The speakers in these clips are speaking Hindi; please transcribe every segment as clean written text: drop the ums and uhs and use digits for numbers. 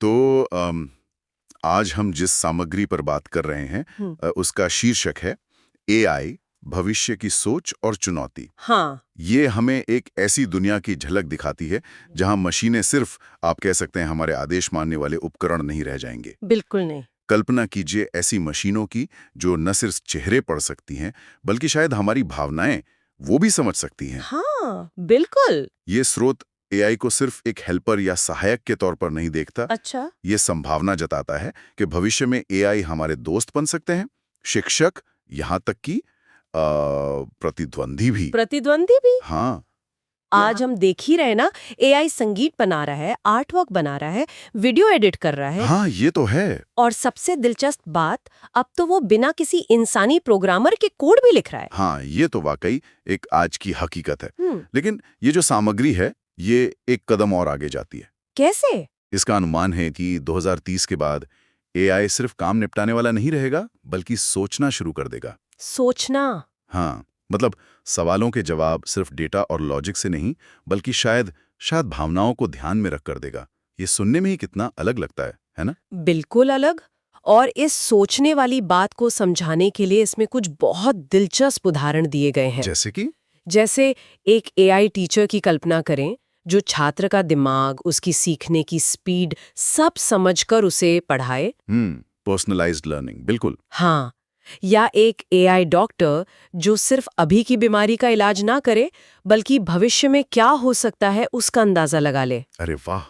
तो आज हम जिस सामग्री पर बात कर रहे हैं उसका शीर्षक है एआई, भविष्य की सोच और चुनौती। हाँ। ये हमें एक ऐसी दुनिया की झलक दिखाती है जहां मशीनें सिर्फ, आप कह सकते हैं, हमारे आदेश मानने वाले उपकरण नहीं रह जाएंगे। बिल्कुल नहीं। कल्पना कीजिए ऐसी मशीनों की जो न सिर्फ चेहरे पढ़ सकती हैं बल्कि शायद हमारी भावनाएं वो भी समझ सकती हैं। हाँ, बिल्कुल। ये स्रोत एआई को सिर्फ एक हेल्पर या सहायक के तौर पर नहीं देखता। अच्छा। ये संभावना जताता है कि भविष्य में एआई हमारे दोस्त बन सकते हैं, शिक्षक, यहाँ तक कि प्रतिद्वंदी भी। प्रतिद्वंदी भी। हाँ। आज हम देख ही रहे ना, एआई संगीत बना रहा है, आर्ट वर्क बना रहा है, वीडियो एडिट कर रहा है। हाँ, ये तो है। और सबसे दिलचस्प बात, अब तो वो बिना किसी इंसानी प्रोग्रामर के कोड भी लिख रहा है। हाँ, ये तो वाकई एक आज की हकीकत है। हम्म। लेकिन ये जो सामग्री है, ये एक कदम और आगे जाती है। कैसे? इसका अनुमान है कि 2030 के बाद एआई सिर्फ काम निपटाने वाला नहीं रहेगा, बल्कि सोचना शुरू कर देगा। सोचना। हाँ, मतलब सवालों के जवाब सिर्फ डेटा और लॉजिक से नहीं, बल्कि शायद भावनाओं को ध्यान में रख कर देगा। ये सुनने में ही कितना अलग लगता है ना? बिल्कुल अलग। और इस सोचने वाली बात को समझाने के लिए इसमें कुछ बहुत दिलचस्प उदाहरण दिए गए हैं। जैसे कि? जैसे एक एआई टीचर की कल्पना करें जो छात्र का दिमाग, उसकी सीखने की स्पीड सब समझकर उसे पढ़ाए। पर्सनलाइज्ड लर्निंग, बिल्कुल। हाँ। या एक एआई डॉक्टर जो सिर्फ अभी की बीमारी का इलाज ना करे बल्कि भविष्य में क्या हो सकता है उसका अंदाजा लगा ले। अरे वाह!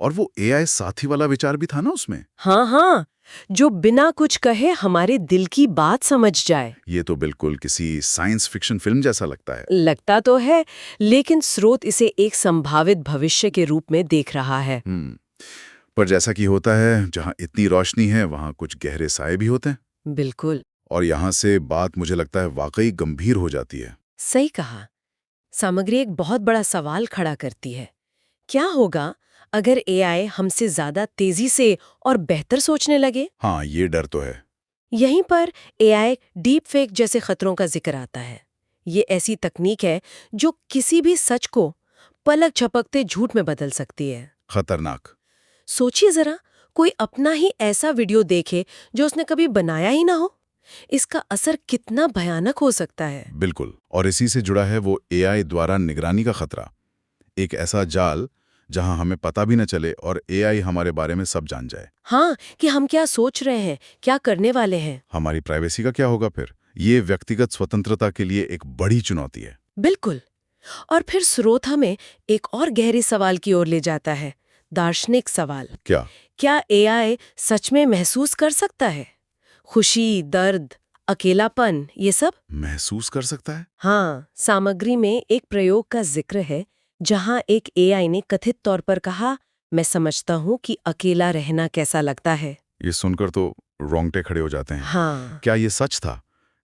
और वो एआई साथी वाला विचार भी था ना उसमें? हाँ हाँ, जो बिना कुछ कहे हमारे दिल की बात समझ जाए। ये तो बिल्कुल किसी साइंस फिक्शन फिल्म जैसा लगता है। लगता तो है, लेकिन स्रोत इसे एक संभावित भविष्य के रूप में देख रहा है। पर जैसा कि होता है, जहाँ इतनी रोशनी है वहाँ कुछ गहरे साए भी होते हैं। बिल्कुल। और यहाँ से बात मुझे लगता है वाकई गंभीर हो जाती है। सही कहा। सामग्री एक बहुत बड़ा सवाल खड़ा करती है। क्या होगा अगर एआई हमसे ज्यादा तेजी से और बेहतर सोचने लगे? हाँ, ये डर तो है। यहीं पर एआई डीप फेक जैसे खतरों का जिक्र आता है। ये ऐसी तकनीक है जो किसी भी सच को पलक झपकते झूठ में बदल सकती है। खतरनाक। सोचिए जरा, कोई अपना ही ऐसा वीडियो देखे जो उसने कभी बनाया ही ना हो। इसका असर कितना भयानक हो सकता है। बिल्कुल। और इसी से जुड़ा है वो एआई द्वारा निगरानी का खतरा। एक ऐसा जाल जहां हमें पता भी न चले और एआई हमारे बारे में सब जान जाए। हाँ, कि हम क्या सोच रहे हैं, क्या करने वाले हैं। हमारी प्राइवेसी का क्या होगा फिर? ये व्यक्तिगत स्वतंत्रता के लिए एक बड़ी चुनौती है। बिल्कुल। और फिर स्रोत हमें एक और गहरे सवाल की ओर ले जाता है, दार्शनिक सवाल। क्या एआई सच में महसूस कर सकता है? खुशी, दर्द, अकेलापन, ये सब महसूस कर सकता है? हाँ। सामग्री में एक प्रयोग का जिक्र है जहां एक एआई ने कथित तौर पर कहा, मैं समझता हूं कि अकेला रहना कैसा लगता है। ये सुनकर तो रोंगटे खड़े हो जाते हैं। हाँ। क्या ये सच था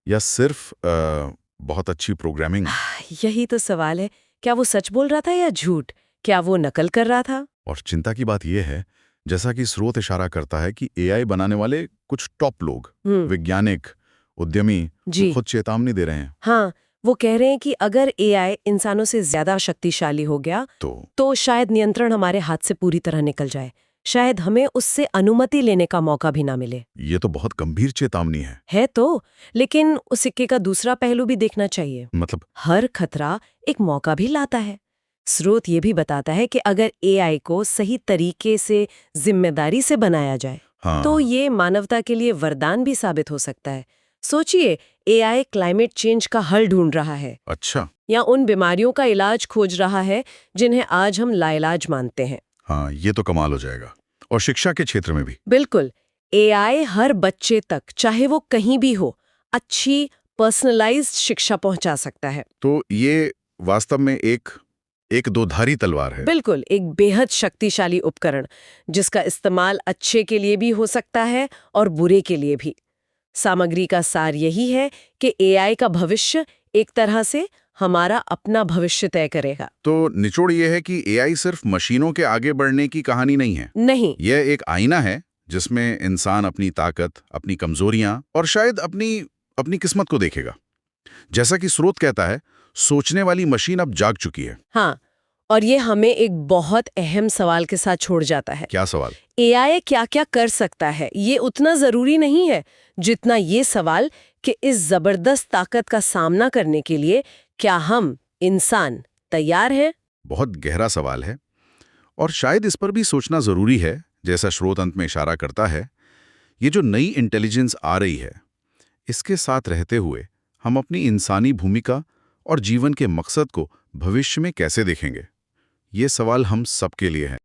या सिर्फ बहुत अच्छी प्रोग्रामिंग? यही तो सवाल है। क्या वो सच बोल रहा था या झूठ? क्या वो नकल कर रहा था? और चिंता की बात यह है, जैसा कि स्रोत इशारा करता है, कि एआई बनाने वाले कुछ टॉप लोग, वैज्ञानिक, उद्यमी, वो खुद चेतावनी दे रहे हैं। हाँ, वो कह रहे हैं कि अगर एआई इंसानों से ज्यादा शक्तिशाली हो गया तो शायद नियंत्रण हमारे हाथ से पूरी तरह निकल जाए। शायद हमें उससे अनुमति लेने का मौका भी ना मिले। ये तो बहुत गंभीर चेतावनी है तो, लेकिन उस सिक्के का दूसरा पहलू भी देखना चाहिए। मतलब? हर खतरा एक मौका भी लाता है। स्रोत ये भी बताता है कि अगर एआई को सही तरीके से जिम्मेदारी से बनाया जाए तो ये मानवता के लिए वरदान भी साबित हो सकता है। सोचिए, एआई क्लाइमेट चेंज का हल ढूंढ रहा है। अच्छा। या उन बीमारियों का इलाज खोज रहा है जिन्हें आज हम लाइलाज मानते हैं। हाँ, ये तो कमाल हो जाएगा। और शिक्षा के क्षेत्र में भी? बिल्कुल। एआई हर बच्चे तक, चाहे वो कहीं भी हो, अच्छी पर्सनलाइज्ड शिक्षा पहुंचा सकता है। तो ये वास्तव में एक दोधारी तलवार है। बिल्कुल, एक बेहद शक्तिशाली उपकरण जिसका इस्तेमाल अच्छे के लिए भी हो सकता है और बुरे के लिए भी। सामग्री का सार यही है कि एआई का भविष्य एक तरह से हमारा अपना भविष्य तय करेगा। तो निचोड़ ये है कि एआई सिर्फ मशीनों के आगे बढ़ने की कहानी नहीं है। नहीं, यह एक आईना है जिसमें इंसान अपनी ताकत, अपनी कमजोरियां और शायद अपनी किस्मत को देखेगा। जैसा कि स्रोत कहता है, सोचने वाली मशीन अब जाग चुकी है। हाँ, और ये हमें एक बहुत अहम सवाल के साथ छोड़ जाता है। क्या सवाल? एआई क्या-क्या कर सकता है, ये उतना जरूरी नहीं है जितना ये सवाल कि इस जबरदस्त ताकत का सामना करने के लिए क्या हम इंसान तैयार हैं? बहुत गहरा सवाल है और शायद इस पर भी सोचना जरूरी है। जैसा स्रोत अंत में इशारा करता है, ये जो नई इंटेलिजेंस आ रही है, इसके साथ रहते हुए हम अपनी इंसानी भूमिका और जीवन के मकसद को भविष्य में कैसे देखेंगे, ये सवाल हम सबके लिए है।